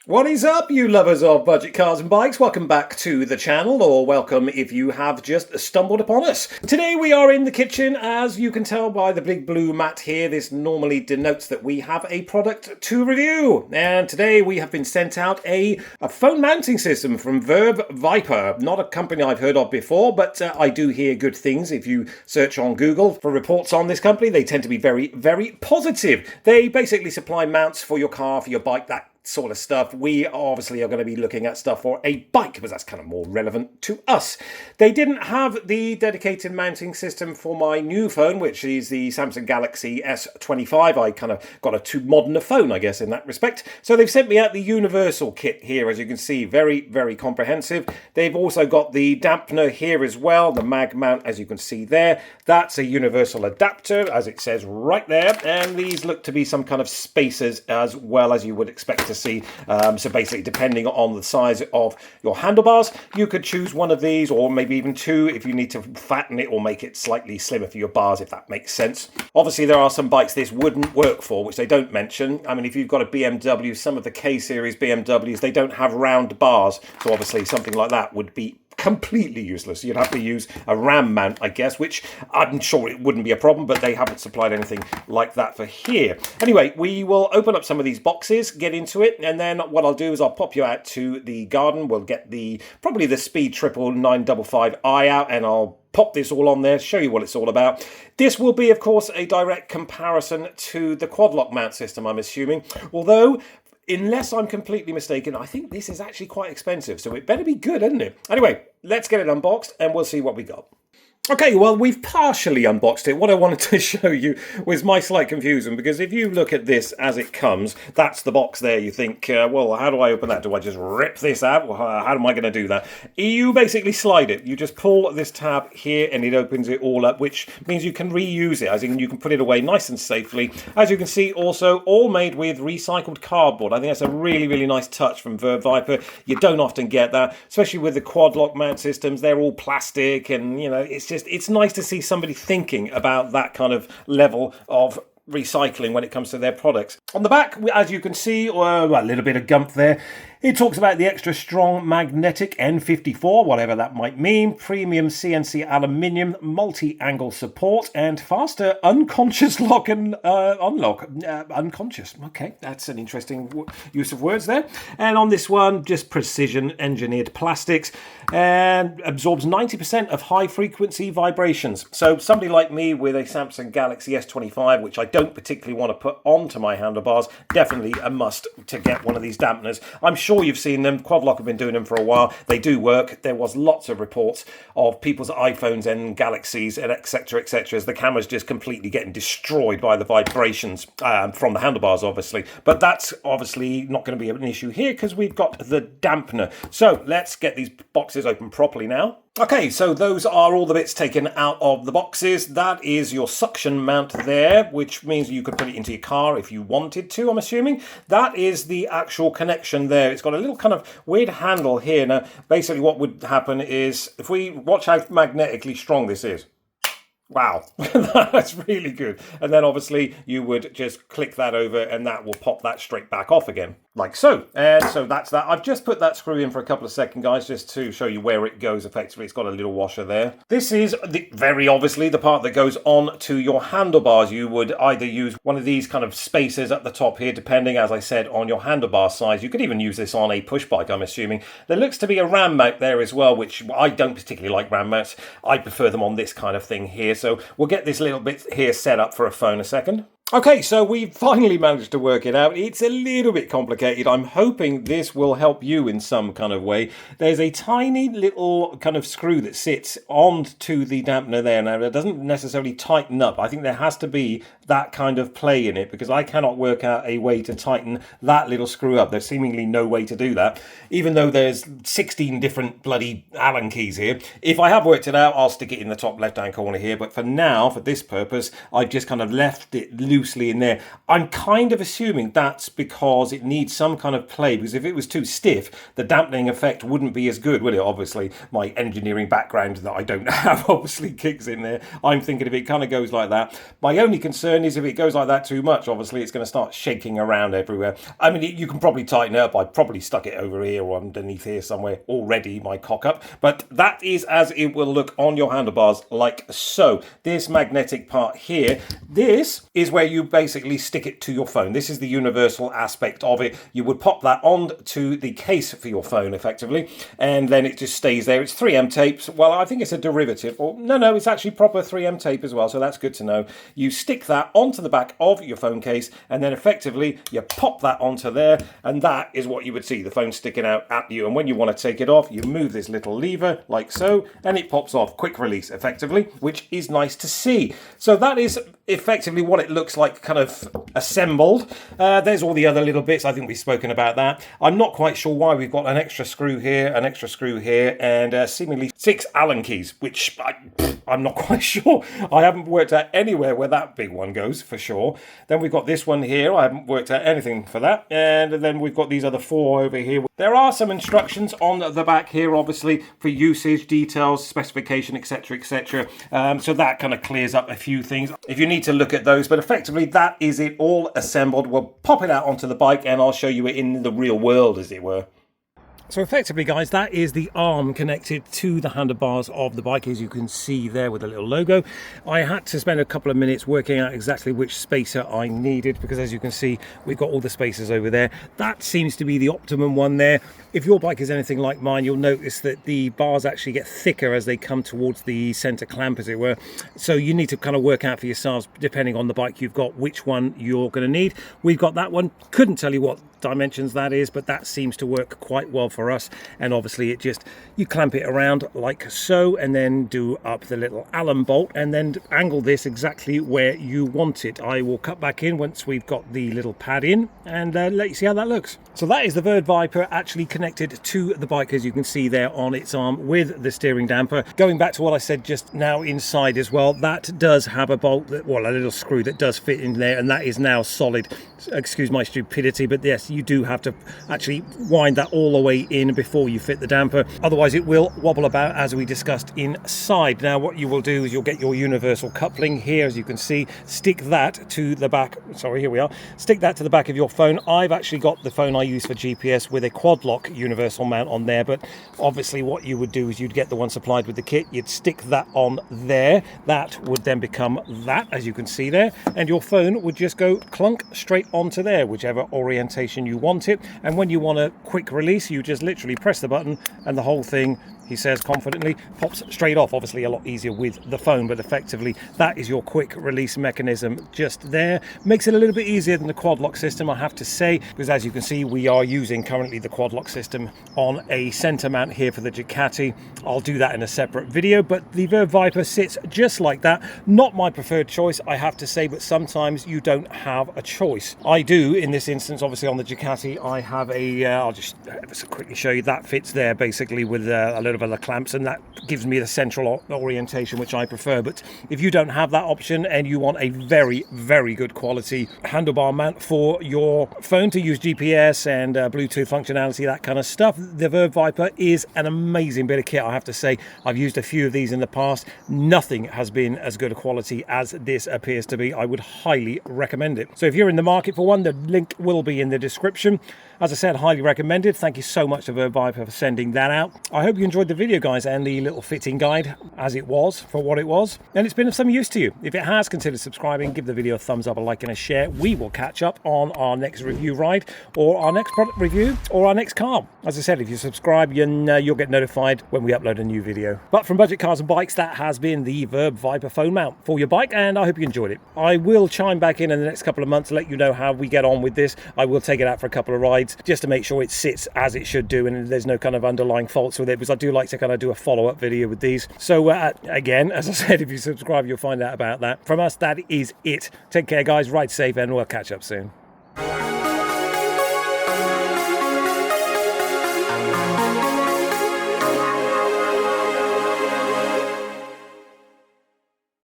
What is up, you lovers of budget cars and bikes? Welcome back to the channel, or welcome if you have just stumbled upon us. Today we are in the kitchen. As you can tell by the big blue mat here, this normally denotes that we have a product to review. And today we have been sent out a phone mounting system from Verve Viper. Not a company I've heard of before, but I do hear good things. If you search on Google for reports on this company, they tend to be very, very positive. They basically supply mounts for your car, for your bike, that sort of stuff. We obviously are going to be looking at stuff for a bike because that's kind of more relevant to us. They didn't have the dedicated mounting system for my new phone, which is the Samsung Galaxy S25. I kind of got a too modern a phone, I guess, in that respect. So they've sent me out the universal kit here, as you can see, very, very comprehensive. They've also got the dampener here as well, the mag mount, as you can see there. That's a universal adapter, as it says right there. And these look to be some kind of spacers as well, as you would expect to see. So basically, depending on the size of your handlebars, you could choose one of these, or maybe even two if you need to fatten it or make it slightly slimmer for your bars, if that makes sense. Obviously, there are some bikes this wouldn't work for, which they don't mention. I mean, if you've got a BMW, some of the K-series BMWs, they don't have round bars. So obviously, something like that would be completely useless. You'd have to use a ram mount, I guess, which I'm sure it wouldn't be a problem, but they haven't supplied anything like that for here. Anyway, we will open up some of these boxes, get into it, and then what I'll do is I'll pop you out to the garden. We'll get probably the Speed Triple 955i out, and I'll pop this all on there, show you what it's all about. This will be, of course, a direct comparison to the Quadlock mount system, I'm assuming, although unless I'm completely mistaken, I think this is actually quite expensive, so it better be good, isn't it? Anyway, let's get it unboxed and we'll see what we got. Okay, well, we've partially unboxed it. What I wanted to show you was my slight confusion, because if you look at this as it comes, that's the box there. You think, well, how do I open that? Do I just rip this out? How am I going to do that? You basically slide it. You just pull this tab here and it opens it all up, which means you can reuse it, as in you can put it away nice and safely. As you can see, also all made with recycled cardboard. I think that's a really, really nice touch from Verve Viper. You don't often get that, especially with the Quadlock mount systems. They're all plastic, and, you know, it's nice to see somebody thinking about that kind of level of recycling when it comes to their products. On the back, as you can see, a little bit of gump there. It talks about the extra strong magnetic N54, whatever that might mean, premium CNC aluminium, multi-angle support, and faster unconscious lock and unlock. Unconscious, okay, that's an interesting use of words there. And on this one, just precision engineered plastics, and absorbs 90% of high frequency vibrations. So somebody like me with a Samsung Galaxy S25, which I don't particularly want to put onto my handlebars, definitely a must to get one of these dampeners. I'm sure you've seen them. Quadlock have been doing them for a while. They do work. There was lots of reports of people's iPhones and Galaxies and etc, as the camera's just completely getting destroyed by the vibrations from the handlebars, obviously. But that's obviously not going to be an issue here because we've got the dampener. So let's get these boxes open properly now. Okay, so those are all the bits taken out of the boxes. That is your suction mount there, which means you could put it into your car if you wanted to, I'm assuming. That is the actual connection there. It's got a little kind of weird handle here. Now, basically what would happen is, if we watch how magnetically strong this is. Wow, that's really good. And then obviously you would just click that over and that will pop that straight back off again, like so. And so that's that. I've just put that screw in for a couple of seconds, guys, just to show you where it goes effectively. It's got a little washer there. This is very obviously the part that goes on to your handlebars. You would either use one of these kind of spacers at the top here, depending, as I said, on your handlebar size. You could even use this on a push bike, I'm assuming. There looks to be a ram mount there as well, which I don't particularly like ram mounts. I prefer them on this kind of thing here. So we'll get this little bit here set up for a phone a second. Okay, so we finally managed to work it out. It's a little bit complicated. I'm hoping this will help you in some kind of way. There's a tiny little kind of screw that sits onto the dampener there. Now, it doesn't necessarily tighten up. I think there has to be that kind of play in it because I cannot work out a way to tighten that little screw up. There's seemingly no way to do that, even though there's 16 different bloody Allen keys here. If I have worked it out, I'll stick it in the top left-hand corner here. But for now, for this purpose, I've just kind of left it loose loosely in there. I'm kind of assuming that's because it needs some kind of play, because if it was too stiff, the dampening effect wouldn't be as good, will it? Obviously, my engineering background that I don't have obviously kicks in there. I'm thinking if it kind of goes like that. My only concern is if it goes like that too much, obviously it's going to start shaking around everywhere. I mean, you can probably tighten it up. I probably stuck it over here or underneath here somewhere already, my cock up. But that is as it will look on your handlebars, like so. This magnetic part here, this is where you basically stick it to your phone. This is the universal aspect of it. You would pop that onto the case for your phone effectively, and then it just stays there. It's 3M tapes. Well, I think it's a derivative, or no, it's actually proper 3M tape as well, so that's good to know. You stick that onto the back of your phone case, and then effectively you pop that onto there, and that is what you would see, the phone sticking out at you. And when you want to take it off, you move this little lever like so, and it pops off. Quick release effectively, which is nice to see. So that is effectively what it looks like kind of assembled. There's all the other little bits. I think we've spoken about that. I'm not quite sure why we've got an extra screw here, and seemingly 6 Allen keys, which I'm not quite sure. I haven't worked out anywhere where that big one goes for sure. Then we've got this one here. I haven't worked out anything for that. And then we've got these other 4 over here. There are some instructions on the back here, obviously, for usage, details, specification, etc., etc. So that kind of clears up a few things if you need to look at those. But effectively, that is it all assembled. We'll pop it out onto the bike and I'll show you it in the real world, as it were. So effectively, guys, that is the arm connected to the handlebars of the bike, as you can see there with the little logo. I had to spend a couple of minutes working out exactly which spacer I needed, because as you can see, we've got all the spacers over there. That seems to be the optimum one there. If your bike is anything like mine, you'll notice that the bars actually get thicker as they come towards the center clamp, as it were. So you need to kind of work out for yourselves, depending on the bike you've got, which one you're going to need. We've got that one. Couldn't tell you what dimensions that is, but that seems to work quite well for us. And obviously you clamp it around like so, and then do up the little Allen bolt, and then angle this exactly where you want it. I will cut back in once we've got the little pad in, and let you see how that looks. So that is the Verve Viper actually connected to the bike, as you can see there on its arm, with the steering damper. Going back to what I said just now inside as well, that does have a bolt, a little screw that does fit in there, and that is now solid. Excuse my stupidity, but yes, you do have to actually wind that all the way in before you fit the damper, otherwise it will wobble about, as we discussed inside. Now what you will do is you'll get your universal coupling here, as you can see. Stick that to the back, stick that to the back of your phone. I've actually got the phone I use for GPS with a Quadlock universal mount on there, but obviously what you would do is you'd get the one supplied with the kit, you'd stick that on there, that would then become that, as you can see there, and your phone would just go clunk straight onto there, whichever orientation you want it. And when you want a quick release, you just literally press the button and the whole thing, he says confidently, pops straight off. Obviously a lot easier with the phone, but effectively that is your quick release mechanism just there. Makes it a little bit easier than the Quadlock system, I have to say, because as you can see, we are using currently the Quadlock system on a center mount here for the Ducati. I'll do that in a separate video, but the Verve Viper sits just like that. Not my preferred choice, I have to say, but sometimes you don't have a choice. I do in this instance. Obviously on the Ducati I have a I'll just quickly show you, that fits there basically with a little bit of clamps, and that gives me the central orientation, which I prefer. But if you don't have that option and you want a very, very good quality handlebar mount for your phone to use GPS and Bluetooth functionality, that kind of stuff, the Verve Viper is an amazing bit of kit, I have to say. I've used a few of these in the past. Nothing has been as good a quality as this appears to be. I would highly recommend it. So if you're in the market for one, the link will be in the description. As I said, highly recommended. Thank you so much to Verve Viper for sending that out. I hope you enjoyed the video, guys, and the little fitting guide as it was, for what it was, and it's been of some use to you. If it has, consider subscribing, give the video a thumbs up, a like and a share. We will catch up on our next review ride, or our next product review, or our next car. As I said, if you subscribe, you'll get notified when we upload a new video. But from Budget Cars and Bikes, that has been the Verve Viper phone mount for your bike, and I hope you enjoyed it. I will chime back in the next couple of months to let you know how we get on with this. I will take it out for a couple of rides just to make sure it sits as it should do, and there's no kind of underlying faults with it, because I do like to kind of do a follow-up video with these. So again, as I said, if you subscribe, you'll find out about that. From us, that is it. Take care, guys. Ride safe, and we'll catch up soon.